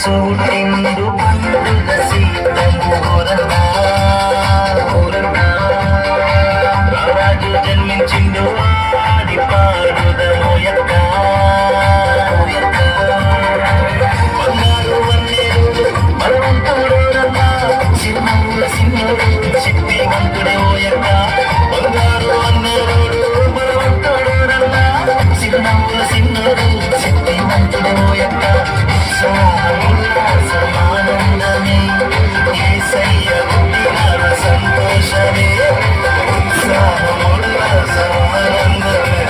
సూటిందు పండుగ సీతము రాజు జన్మించిండు ఆడి పాడుదము యొక్క బంగారు వన్నేరు బలవంతుడు చిరునవ్వుల సింహుడు శక్తివంతుడే ఓ యొక్క బంగారు వన్నేరు బలవంతుడు చిరునవ్వుల సింహుడు శక్తివంతుడే ఓ యొక్క సమానందమే యేసయ్య పుట్టిన సంతోషమే ఉత్సాహముల సమానందమే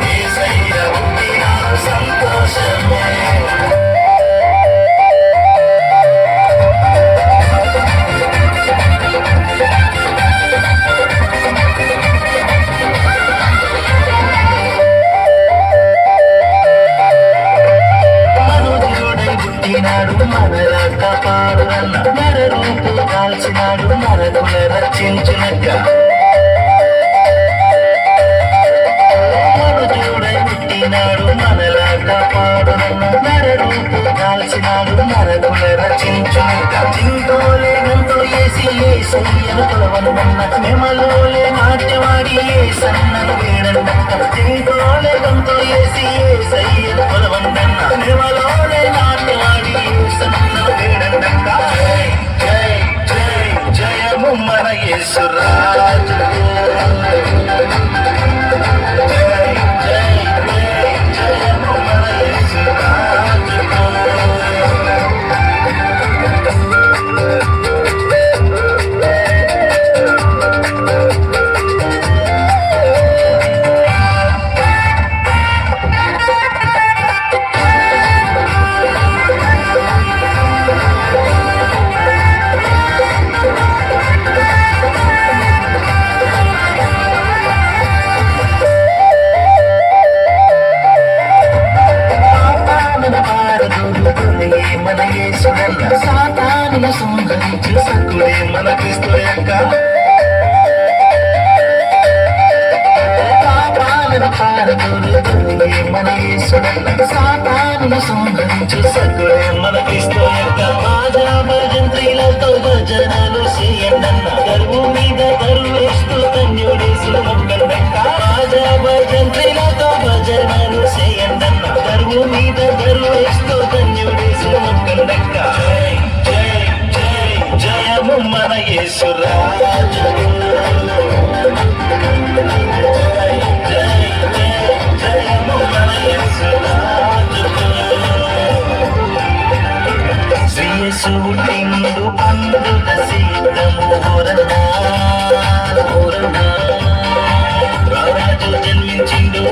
యేసయ్య పుట్టిన సంతోషమే మనల కాపాడున్న నర రూపు కాల్చినాడు నరకుల రక్షించునక్క మనుజుడై పుట్టినాడు మనల కాపాడున్న నర రూపు కాల్చినాడు నరకుల రక్షించునక్క చింతోలే గంతో ఏసి ఏసయ్యను కొలవనున్న నెమలోలే నాట్యవాడి ఏసన్నను వేడన్నక్క చింతోలే గంతో ఏసి ఏసయ్యను కొలవనున్న నెమలోలే నాట్యవాడి జయము మన యేసురాజు జయము మన యేసురాజు మన యేసుడన్న సాతానుల సంహరించు సకుడే మన క్రీస్తు యొక్క పాపాలను పారదోలుతులే మన యేసుడన్న సాతానుల సంహరించు సకుడే మన క్రీస్తు యొక్క బాజా భజంత్రీలతో భజనలు చేయడన్న దరువు మీద దరువేస్తూ ధన్యుడేసు మొక్కలక్క బాజా భజంత్రీలతో భజనలు చేయడన్న దరువు మీద దరువేస్తూ ధన్యుడేసు మొక్కలక్క జయము మన యేసురాజు జయము మన యేసురాజు శ్రీయేసు పుట్టిండు పండుగ సీతము రాజు జన్మించిండు